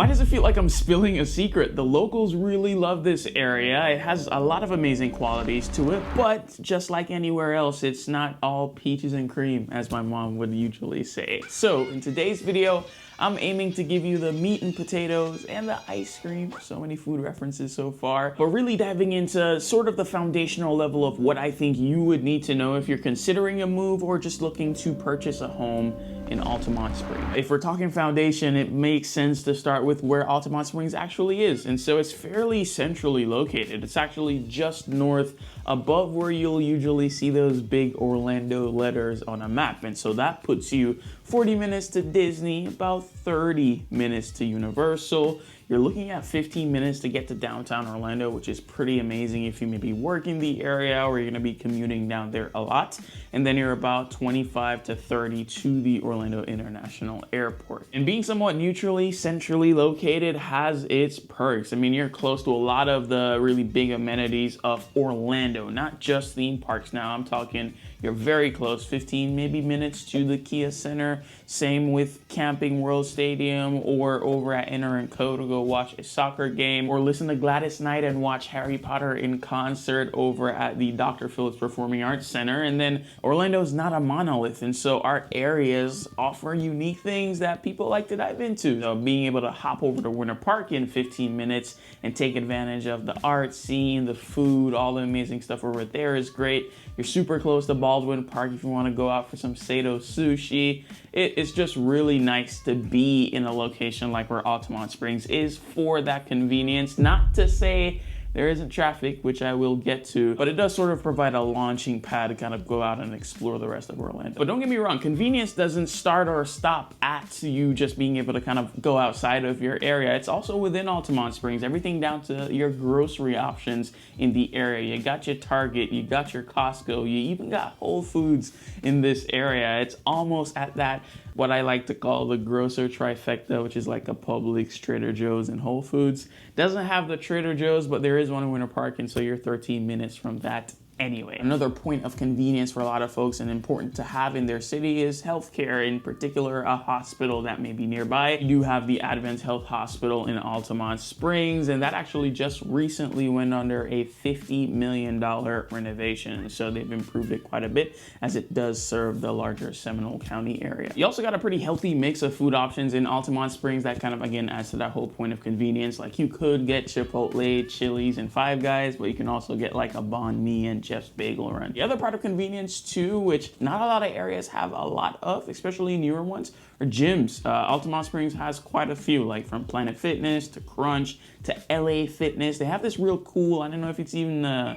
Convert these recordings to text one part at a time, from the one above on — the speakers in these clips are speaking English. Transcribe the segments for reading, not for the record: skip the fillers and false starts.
Why does it feel like I'm spilling a secret? The locals really love this area. It has a lot of amazing qualities to it, but just like anywhere else, it's not all peaches and cream, as my mom would usually say. So in today's video, I'm aiming to give you the meat and potatoes and the ice cream. So many food references so far, but really diving into sort of the foundational level of what I think you would need to know if you're considering a move or just looking to purchase a home in Altamonte Springs. If we're talking foundation, it makes sense to start with where Altamonte Springs actually is. And so it's fairly centrally located. It's actually just north above where you'll usually see those big Orlando letters on a map. And so that puts you 40 minutes to Disney, about 30 minutes to Universal. You're looking at 15 minutes to get to downtown Orlando, which is pretty amazing if you may be working the area or you're gonna be commuting down there a lot. And then you're about 25 to 30 to the Orlando International Airport. And being somewhat neutrally, centrally located has its perks. I mean, you're close to a lot of the really big amenities of Orlando, not just theme parks now. I'm talking you're very close, 15 maybe minutes to the Kia Center. Same with Camping World Stadium or over at Enter and Co to go watch a soccer game or listen to Gladys Knight and watch Harry Potter in concert over at the Dr. Phillips Performing Arts Center. And then Orlando's not a monolith, and so our areas offer unique things that people like to dive into. So being able to hop over to Winter Park in 15 minutes and take advantage of the art scene, the food, all the amazing stuff over there is great. You're super close to Baldwin Park if you want to go out for some Sato sushi. It's just really nice to be in a location like where Altamonte Springs is for that convenience. Not to say there isn't traffic, which I will get to, but it does sort of provide a launching pad to kind of go out and explore the rest of Orlando. But don't get me wrong, convenience doesn't start or stop at you just being able to kind of go outside of your area. It's also within Altamonte Springs, everything down to your grocery options in the area. You got your Target, you got your Costco, you even got Whole Foods in this area. It's almost at that, what I like to call the grocer trifecta, which is like a Publix, Trader Joe's, and Whole Foods. Doesn't have the Trader Joe's, but there is one in Winter Park, and so you're 13 minutes from that anyway. Another point of convenience for a lot of folks and important to have in their city is healthcare, in particular a hospital that may be nearby. You do have the Advent Health Hospital in Altamonte Springs, and that actually just recently went under a $50 million renovation. So they've improved it quite a bit as it does serve the larger Seminole County area. You also got a pretty healthy mix of food options in Altamonte Springs that kind of, again, adds to that whole point of convenience. Like you could get Chipotle, Chili's, and Five Guys, but you can also get like a Banh Mi and Jeff's Bagel Run. The other part of convenience too, which not a lot of areas have a lot of, especially newer ones, are gyms. Altamonte Springs has quite a few, like from Planet Fitness to Crunch to LA Fitness. They have this real cool, I don't know if it's even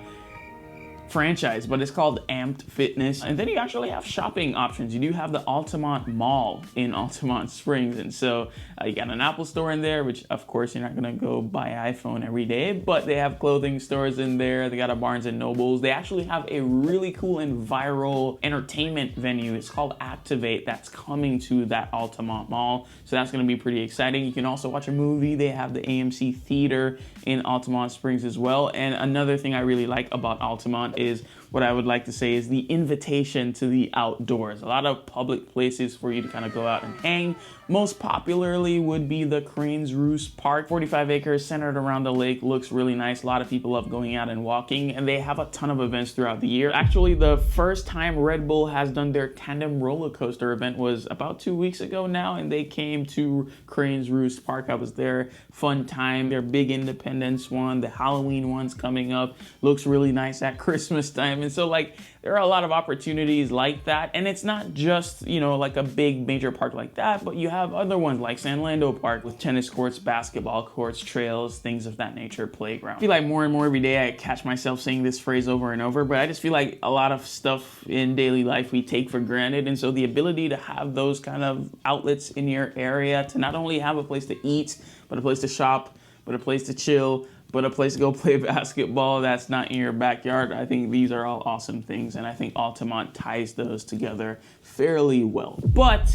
franchise, but it's called Amped Fitness. And then you actually have shopping options. You do have the Altamont Mall in Altamonte Springs, and so you got an Apple store in there, which of course you're not gonna go buy an iPhone every day, but they have clothing stores in there. They got a Barnes and Nobles. They actually have a really cool and viral entertainment venue. It's called Activate, that's coming to that Altamont Mall, so that's gonna be pretty exciting. You can also watch a movie. They have the AMC Theater in Altamonte Springs as well. And another thing I really like about Altamont is what I would like to say is the invitation to the outdoors. A lot of public places for you to kind of go out and hang. Most popularly would be the Cranes Roost Park. 45 acres centered around the lake, looks really nice. A lot of people love going out and walking, and they have a ton of events throughout the year. Actually, the first time Red Bull has done their tandem roller coaster event was about 2 weeks ago now, and they came to Cranes Roost Park. I was there, fun time. Their big Independence one, the Halloween one's coming up. Looks really nice at Christmas time. And so like there are a lot of opportunities like that, and it's not just, you know, like a big major park like that, but you have other ones like San Lando Park with tennis courts, basketball courts, trails, things of that nature, playground. I feel like more and more every day I catch myself saying this phrase over and over, but I just feel like a lot of stuff in daily life we take for granted, and so the ability to have those kind of outlets in your area to not only have a place to eat, but a place to shop, but a place to chill, but a place to go play basketball that's not in your backyard. I think these are all awesome things, and I think Altamont ties those together fairly well. But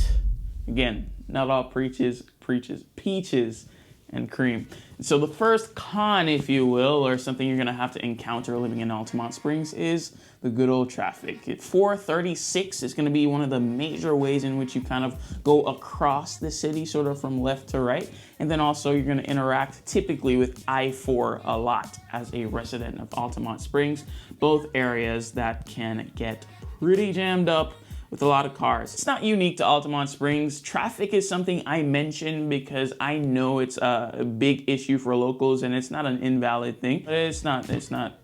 again, not all peaches and cream. So the first con, if you will, or something you're gonna have to encounter living in Altamonte Springs is the good old traffic. 436 is gonna be one of the major ways in which you kind of go across the city, sort of from left to right. And then also you're gonna interact typically with I-4 a lot as a resident of Altamonte Springs, both areas that can get pretty jammed up with a lot of cars. It's not unique to Altamonte Springs. Traffic is something I mention because I know it's a big issue for locals, and it's not an invalid thing, but it's not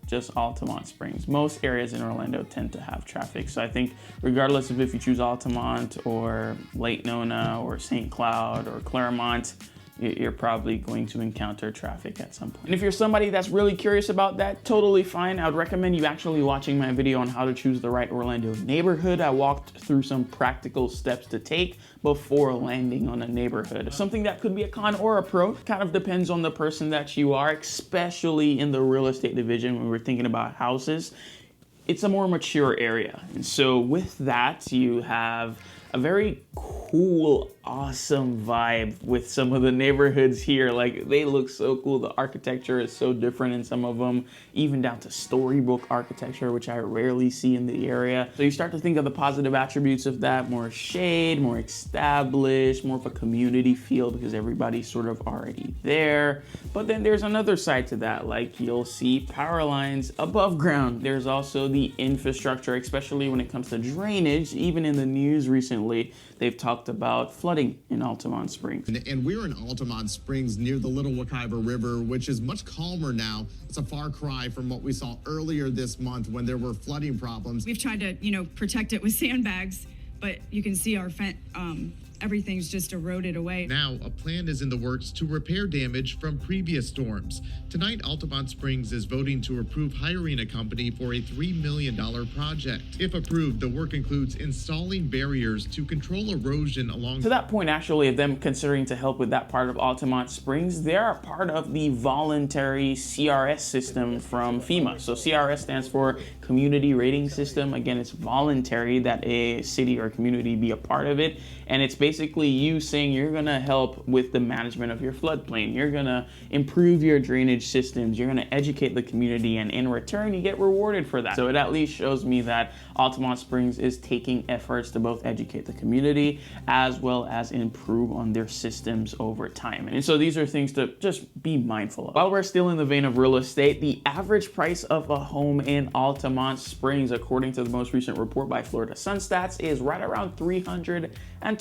just Altamonte Springs. Most areas in Orlando tend to have traffic. So I think regardless of if you choose Altamonte or Lake Nona or St. Cloud or Claremont, you're probably going to encounter traffic at some point. And if you're somebody that's really curious about that, totally fine. I would recommend you actually watching my video on how to choose the right Orlando neighborhood. I walked through some practical steps to take before landing on a neighborhood. Something that could be a con or a pro, kind of depends on the person that you are, especially in the real estate division when we're thinking about houses. It's a more mature area. And so with that, you have a very cool, awesome vibe with some of the neighborhoods here. Like, they look so cool. The architecture is so different in some of them, even down to storybook architecture, which I rarely see in the area. So you start to think of the positive attributes of that: more shade, more established, more of a community feel because everybody's sort of already there. But then there's another side to that, like you'll see power lines above ground. There's also the infrastructure, especially when it comes to drainage. Even in the news recently, they've talked about flooding in Altamonte Springs. And we're in Altamonte Springs near the Little Wekiva River, which is much calmer now. It's a far cry from what we saw earlier this month when there were flooding problems. We've tried to, protect it with sandbags, but you can see our everything's just eroded away. Now, a plan is in the works to repair damage from previous storms. Tonight, Altamonte Springs is voting to approve hiring a company for a $3 million project. If approved, the work includes installing barriers to control erosion along... To that point, actually, of them considering to help with that part of Altamonte Springs, they're a part of the voluntary CRS system from FEMA. So CRS stands for Community Rating System. Again, it's voluntary that a city or community be a part of it. And it's basically you saying you're gonna help with the management of your floodplain. You're gonna improve your drainage systems. You're gonna educate the community, and in return, you get rewarded for that. So it at least shows me that Altamonte Springs is taking efforts to both educate the community as well as improve on their systems over time. And so these are things to just be mindful of. While we're still in the vein of real estate, the average price of a home in Altamonte Springs, according to the most recent report by Florida Sun Stats, is right around $320,000.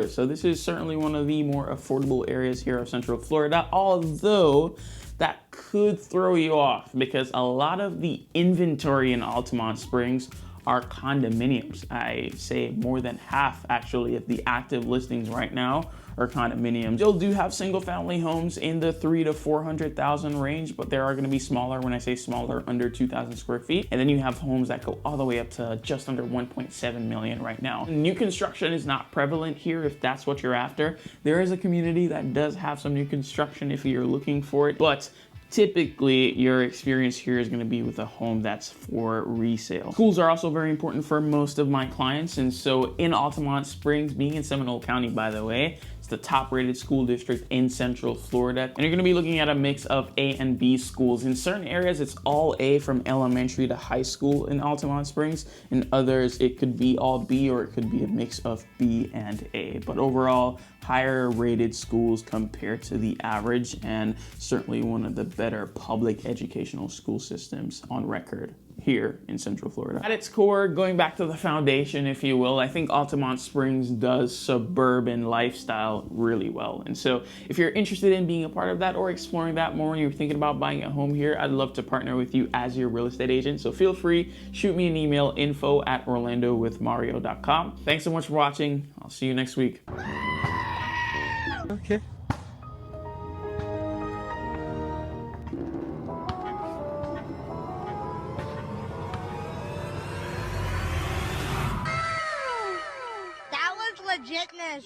So this is certainly one of the more affordable areas here of Central Florida, although that could throw you off because a lot of the inventory in Altamonte Springs are condominiums. I say more than half actually of the active listings right now are condominiums. Still do have single family homes in the 300,000 to 400,000 range, but there are going to be smaller. When I say smaller, under 2,000 square feet. And then you have homes that go all the way up to just under 1.7 million right now. New construction is not prevalent here if that's what you're after. There is a community that does have some new construction if you're looking for it, but typically your experience here is going to be with a home that's for resale. Schools are also very important for most of my clients, and so in Altamonte Springs, being in Seminole County, by the way, it's the top rated school district in Central Florida, and you're going to be looking at a mix of A and B schools. In certain areas it's all A from elementary to high school in Altamonte Springs. In others it could be all B, or it could be a mix of B and A, but overall higher rated schools compared to the average, and certainly one of the better public educational school systems on record here in Central Florida. At its core, going back to the foundation, if you will, I think Altamonte Springs does suburban lifestyle really well. And so if you're interested in being a part of that or exploring that more and you're thinking about buying a home here, I'd love to partner with you as your real estate agent. So feel free, shoot me an email, info@orlandowithmario.com. Thanks so much for watching. I'll see you next week. Okay. That was legitness.